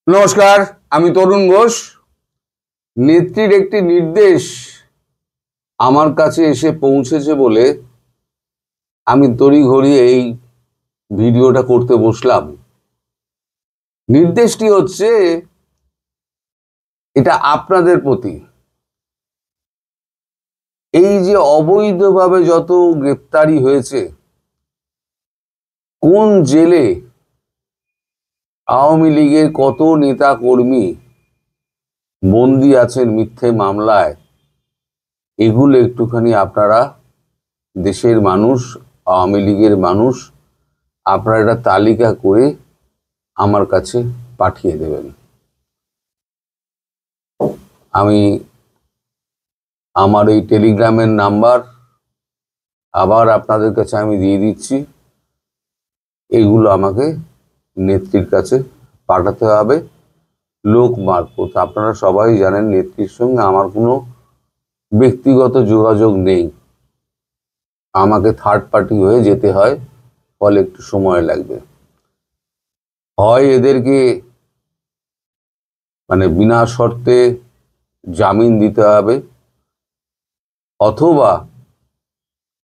নমস্কার, আমি তরুণ ঘোষ। নেত্রীর একটি নির্দেশ আমার কাছে এসে পৌঁছেছে বলে আমি তড়িঘড়ি এই ভিডিওটা করতে বসলাম। নির্দেশটি হচ্ছে এটা আপনাদের প্রতি। এই যে অবৈধভাবে যত গ্রেপ্তারি হয়েছে, কোন জেলে আওয়ামী লীগের কত নেতা কর্মী বন্দী আছেন মিথ্যে মামলায়, এগুলো একটুখানি আপনারা দেশের মানুষ, আওয়ামী লীগের মানুষ, আপনারা একটা তালিকা করে আমার কাছে পাঠিয়ে দেবেন। আমি আমার এই টেলিগ্রামের নাম্বার আবার আপনাদের কাছে আমি দিয়ে দিচ্ছি। এগুলো আমাকে নেত্রীর কাছে পাঠাতে হবে লোক মারফত। আপনারা সবাই জানেন নেত্রীর সঙ্গে আমার কোনো ব্যক্তিগত যোগাযোগ নেই। আমাকে থার্ড পার্টি হয়ে যেতে হয়, ফলে একটু সময় লাগবে। হয় এদেরকে বিনা শর্তে জামিন দিতে হবে, অথবা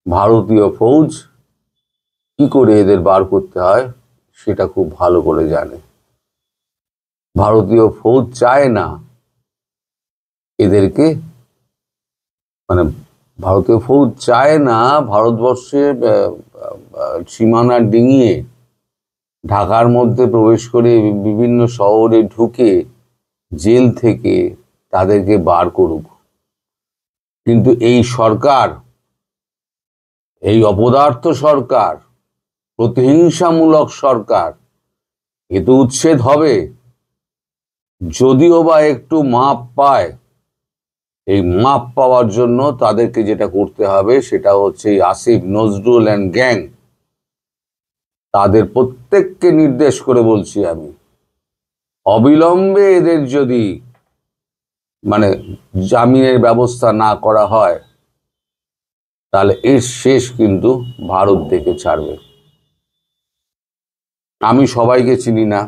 ভারতীয় ফৌজ কি করে এদের বার করতে হয় সেটা খুব ভালো করে জানে। ভারতীয় ফৌজ চায় না এদেরকে, ভারতীয় ফৌজ চায় না ভারতবর্ষে সীমানা ডিঙিয়ে ঢাকার মধ্যে প্রবেশ করে বিভিন্ন শহরে ঢুকে জেল থেকে তাদেরকে বার করুক। কিন্তু এই সরকার, এই অপদার্থ সরকার, প্রতিহিংসামূলক সরকার, এ তো উচ্ছেদ হবে। যদিও বা একটু মাপ পায়, এই মাপ পাওয়ার জন্য তাদেরকে যেটা করতে হবে সেটা হচ্ছে আসিফ নজরুল অ্যান্ড গ্যাং, তাদের প্রত্যেককে নির্দেশ করে বলছি আমি, অবিলম্বে এদের যদি জামিনের ব্যবস্থা না করা হয়, তাহলে এর শেষ কিন্তু ভারত থেকে ছাড়বে। আমি সবাইকে চিনি না।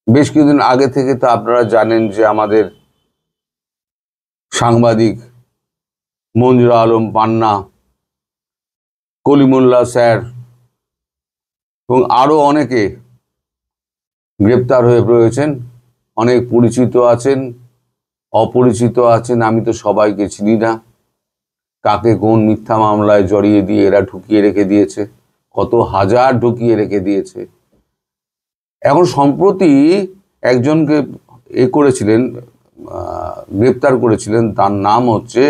বেশ কিছুদিন আগে থেকে তো আপনারা জানেন যে আমাদের সাংবাদিক মঞ্জুরা আলম পান্না, কলিমুল্লাহ স্যার এবং আরো অনেকে গ্রেপ্তার হয়ে রয়েছেন। অনেক পরিচিত আছেন, অপরিচিত আছেন। আমি তো সবাইকে চিনি না, কাকে কোন মিথ্যা মামলায় জড়িয়ে দিয়ে এরা ঢুকিয়ে রেখে দিয়েছে, কত হাজার ঢুকিয়ে রেখে দিয়েছে। এখন সম্প্রতি একজনকে গ্রেপ্তার করেছিলেন, তার নাম হচ্ছে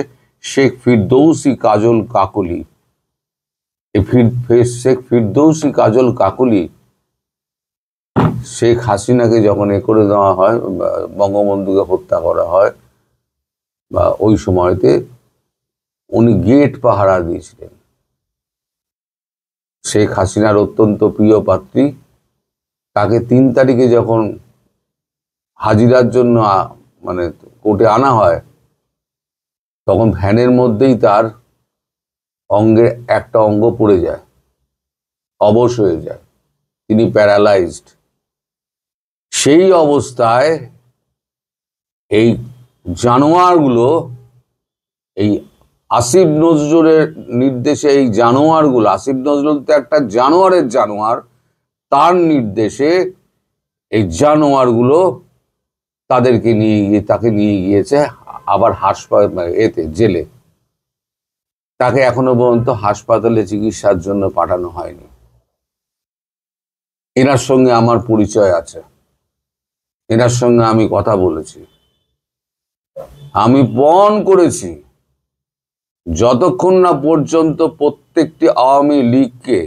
শেখ ফিরদৌসী কাজল কাকলি। শেখ ফিরদৌসী কাজল কাকলি শেখ হাসিনাকে যখন করে দেওয়া হয়, বঙ্গবন্ধুকে হত্যা করা হয়, বা ওই সময়তে উনি গেট পাহারা দিয়েছিলেন। শেখ হাসিনার অত্যন্ত প্রিয় পাত্রী, তাকে 3 তারিখে যখন হাজিরার জন্য কোর্টে আনা হয়, তখন ভ্যানের মধ্যেই তার অঙ্গের একটা অঙ্গ পড়ে যায়, অবশ হয়ে যায়, তিনি প্যারালাইজড। সেই অবস্থায় এই জানোয়ারগুলো, এই আসিফ নজরুলের নির্দেশে এই জানোয়ারগুলো, আসিফ নজরুল তো একটা জানোয়ারের জানোয়ার, তার নির্দেশে এই জানোয়ারগুলো তাকে নিয়ে গিয়েছে আবার জেলে। তাকে এখনো পর্যন্ত হাসপাতালে চিকিৎসার জন্য পাঠানো হয়নি। এনার সঙ্গে আমার পরিচয় আছে, এনার সঙ্গে আমি কথা বলেছি। আমি পণ করেছি, যতক্ষণ না পর্যন্ত প্রত্যেকটি আওয়ামী লীগকে,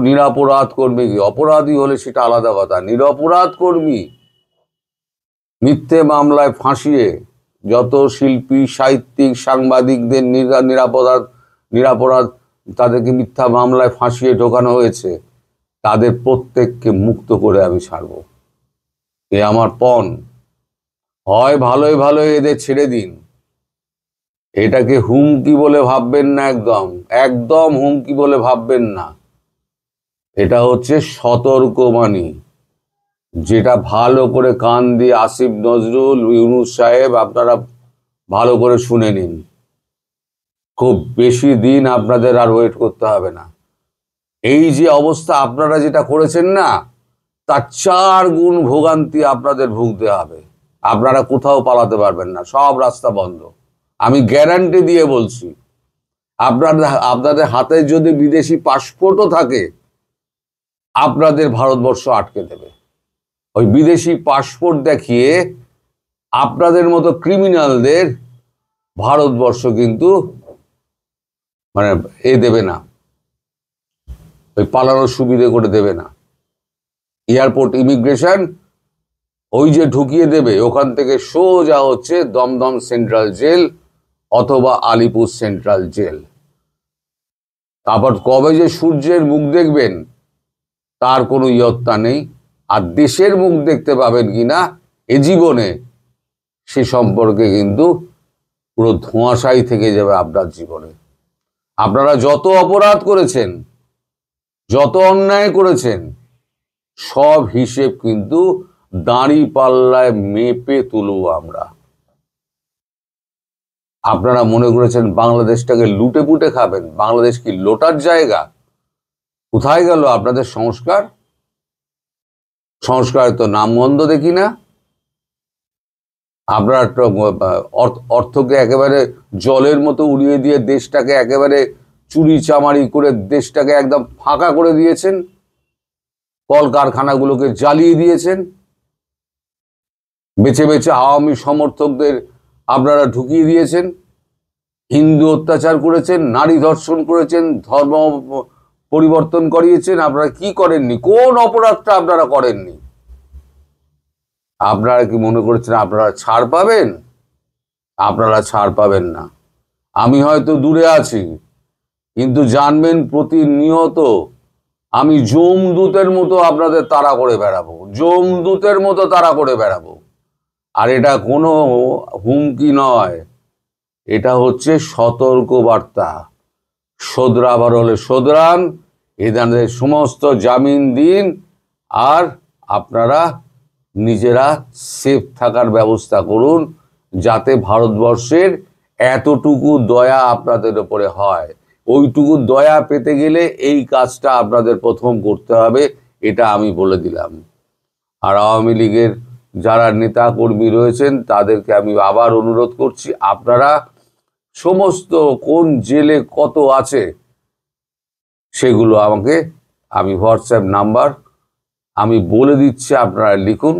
নিরপরাধ কর্মীকে, অপরাধী হলে সেটা আলাদা কথা, নিরপরাধ কর্মী মিথ্যে মামলায় ফাঁসিয়ে যত শিল্পী, সাহিত্যিক, সাংবাদিকদের নিরপরাধ তাদেরকে মিথ্যা মামলায় ফাঁসিয়ে ঢোকানো হয়েছে, তাদের প্রত্যেককে মুক্ত করে আমি ছাড়ব। এ আমার পণ। হয় ভালোই ভালোই এদের ছেড়ে দিন, এটাকে হুমকি বলে ভাববেন না, একদম হুমকি বলে ভাববেন না। এটা হচ্ছে সতর্কবাণী, যেটা ভালো করে কান দিয়ে আসিফ নজরুল, ইউনূস সাহেব আপনারা ভালো করে শুনে নিন। খুব বেশি দিন আপনাদের আর ওয়েট করতে হবে না। এই যে অবস্থা আপনারা যেটা করেছেন না, তার 4 গুণ ভোগান্তি আপনাদের ভুগতে হবে। আপনারা কোথাও পালাতে পারবেন না, সব রাস্তা বন্ধ। আমি গ্যারান্টি দিয়ে বলছি। আপনাদের হাতে যদি বিদেশি পাসপোর্টও থাকে, আপনাদের ভারতবর্ষ আটকে দেবে। ওই বিদেশি পাসপোর্ট দেখিয়ে আপনাদের মতো ক্রিমিনালদের ভারতবর্ষ কিন্তু মানে দেবে না, ওই পালানোর সুবিধে করে দেবে না। এয়ারপোর্ট ইমিগ্রেশন ওই যে ঢুকিয়ে দেবে, ওখান থেকে সোজা হচ্ছে দমদম সেন্ট্রাল জেল অথবা আলিপুর সেন্ট্রাল জেল। তারপর কবে যে সূর্যের মুখ দেখবেন তার কোনো ইয়ত্তা নেই। আর দেশের মুখ দেখতে পাবেন কিনা এ জীবনে, সে সম্পর্কে কিন্তু পুরো ধোঁয়াশাই থেকে যাবে আপনার জীবনে। আপনারা যত অপরাধ করেছেন, যত অন্যায় করেছেন, সব হিসেব কিন্তু দাঁড়ি পাল্লায় মেপে তুলব আমরা। আপনারা মনে করেছেন বাংলাদেশটাকে লুটে পুটে খাবেন? বাংলাদেশ কি লোটার জায়গা? কোথায় গেল আপনাদের সংস্কার? সংস্কারের তো নামগন্ধ দেখি না। আপনারা অর্থকে একেবারে জলের মতো উড়িয়ে দিয়ে দেশটাকে একেবারে চুরি চামারি করে দেশটাকে একদম ফাঁকা করে দিয়েছেন। কলকারখানাগুলোকে জ্বালিয়ে দিয়েছেন। বেছে বেছে আওয়ামী সমর্থকদের আপনারা ঢুকিয়ে দিয়েছেন। হিন্দু অত্যাচার করেছেন, নারী ধর্ষণ করেছেন, ধর্ম পরিবর্তন করিয়েছেন। আপনারা কি করেননি? কোন অপরাধটা আপনারা করেননি? আপনারা কি মনে করেছেন আপনারা ছাড় পাবেন? আপনারা ছাড় পাবেন না। আমি হয়তো দূরে আছি, কিন্তু জানবেন প্রতিনিয়ত আমি যমদূতের মতো আপনাদের তাড়া করে বেড়াবো, যমদূতের মতো তাড়া করে বেড়াবো। আর এটা কোনো হুমকি নয়, এটা হচ্ছে সতর্ক বার্তা। শোধরাবার হলে শোধরান, এদের সমস্ত জামিন দিন, আর আপনারা নিজেরা সেফ থাকার ব্যবস্থা করুন, যাতে ভারতবর্ষের এতটুকু দয়া আপনাদের উপরে হয়। ওইটুকু দয়া পেতে গেলে এই কাজটা আপনাদের প্রথম করতে হবে, এটা আমি বলে দিলাম। আর আওয়ামী লীগের যারা নেতা কর্মী রয়েছেন তাদেরকে আমি আবার অনুরোধ করছি, আপনারা সমস্ত কোন জেলে কত আছে সেগুলো আমাকে, আমি হোয়াটসঅ্যাপ নাম্বার আমি বলে দিচ্ছি, আপনারা লিখুন।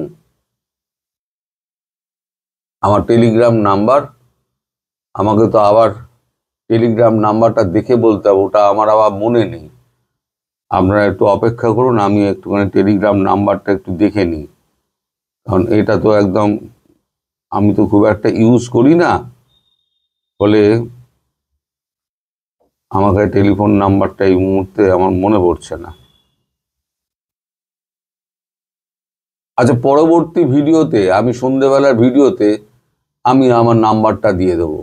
আমার টেলিগ্রাম নাম্বার, আমাকে তো আবার টেলিগ্রাম নাম্বারটা দেখে বলতে হবে, ওটা আমার আবার মনে নেই। আপনারা একটু অপেক্ষা করুন, আমি একটুখানি টেলিগ্রাম নাম্বারটা একটু দেখে নিই, কারণ এটা তো একদম আমি তো খুব একটা ইউজ করি না, ফলে আমাকে টেলিফোন নাম্বারটা এই মুহূর্তে আমার মনে পড়ছে না। আচ্ছা, পরবর্তী ভিডিওতে আমি সন্ধ্যেবেলার ভিডিওতে আমি আমার নাম্বারটা দিয়ে দেবো।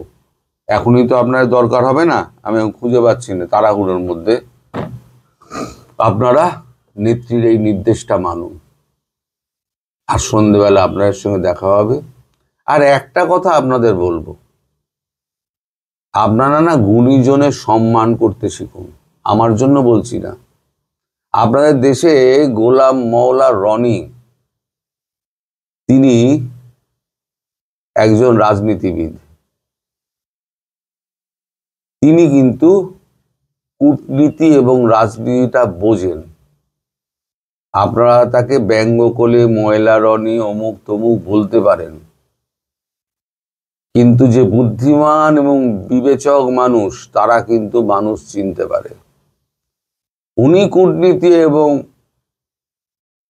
এখনই তো আপনার দরকার হবে না, আমি খুঁজে পাচ্ছি না তাড়াহুড়োর মধ্যে। আপনারা নেত্রীর এই নির্দেশটা মানুন, আর সন্ধ্যেবেলা আপনাদের সঙ্গে দেখা হবে। আর একটা কথা আপনাদের বলবো, আপনারা না গুণীজনের সম্মান করতে শিখুন। আমার জন্য বলছি না, আপনাদের দেশে গোলাম মওলা রনি, তিনি একজন রাজনীতিবিদ। তিনি কিন্তু কূটনীতি এবং রাজনীতিটা বোঝেন। আপনারা তাকে ব্যঙ্গ করে ময়লা রনি অমুক তমুক বলতে পারেন, কিন্তু যে বুদ্ধিমান এবং বিবেচক মানুষ, তারা কিন্তু মানুষ চিনতে পারে। উনি কূটনীতি এবং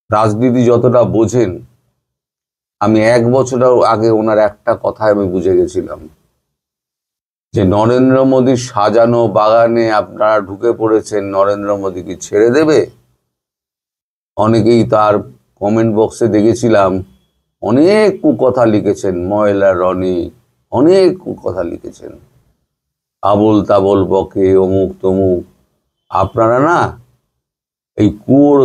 রাজনীতি যতটা বোঝেন, আমি 1 বছর আগে ওনার একটা কথায় আমি বুঝে গেছিলাম, যে নরেন্দ্র মোদীর সাজানো বাগানে আপনারা ঢুকে পড়েছেন, নরেন্দ্র মোদী কি ছেড়ে দেবে? অনেকেই তার কমেন্ট বক্সে দেখেছিলাম অনেক কুকথা লিখেছেন, ময়লা রনি অনেক কুকথা লিখেছেন, আবোল তাবোল বকে অমুক তমুক। আপনারা না এই কুয়োর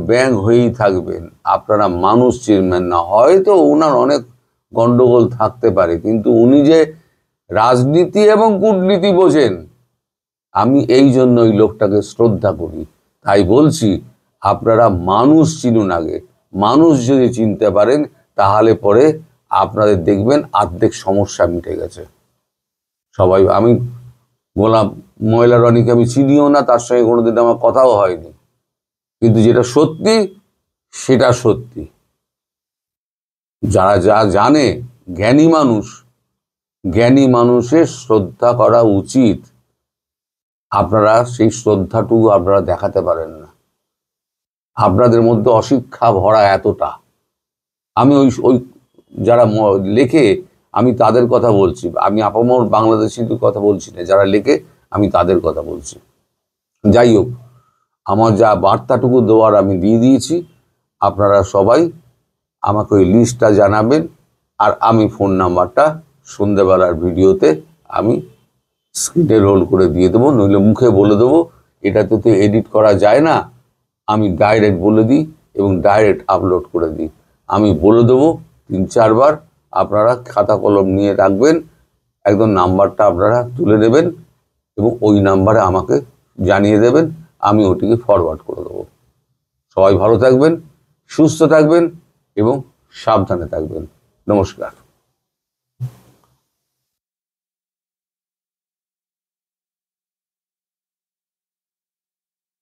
ব্যাং হয়েই থাকবেন, আপনারা মানুষ চিনবেন না। হয়তো ওনার অনেক গন্ডগোল থাকতে পারে, কিন্তু উনি যে রাজনীতি এবং কূটনীতি বোঝেন, আমি এই জন্য ওই লোকটাকে শ্রদ্ধা করি। তাই বলছি, আপনারা মানুষ চিনুন আগে। মানুষ যদি চিনতে পারেন, তাহলে পরে আপনাদের দেখবেন অর্ধেক সমস্যা মিটে গেছে। সবাই, আমি গোলাম ময়লা রনিকে আমি চিনিও না, তার সঙ্গে কোনোদিন আমার কথাও হয়নি, কিন্তু যেটা সত্যি সেটা সত্যি। যারা যা জানে, জ্ঞানী মানুষের শ্রদ্ধা করা উচিত। আপনারা সেই শ্রদ্ধাটুকু আপনারা দেখাতে পারেন না, আপনাদের মধ্যে অশিক্ষা ভরা এতটা। আমি ওই ওই যারা লেখে, আমি তাদের কথা বলছি, আমি আপামর বাংলাদেশিদের কথা বলছি না, যারা লেখে আমি তাদের কথা বলছি। যাই হোক, আমার যা বার্তাটুকু দেওয়ার আমি দিয়ে দিয়েছি। আপনারা সবাই আমাকে ওই লিস্টটা জানাবেন, আর আমি ফোন নাম্বারটা সন্ধ্যেবেলার ভিডিওতে আমি স্ক্রিনে রোল করে দিয়ে দেবো, নইলে মুখে বলে দেবো। এটাতে তো এডিট করা যায় না, আমি ডাইরেক্ট বলে দিই এবং ডাইরেক্ট আপলোড করে দিই। আমি বলে দেবো 3-4 বার, আপনারা খাতা কলম নিয়ে রাখবেন, একদম নাম্বারটা আপনারা তুলে নেবেন এবং ওই নাম্বারে আমাকে জানিয়ে দেবেন, আমি ওটিকে ফরওয়ার্ড করে দেবো। সবাই ভালো থাকবেন, সুস্থ থাকবেন এবং সাবধানে থাকবেন। নমস্কার।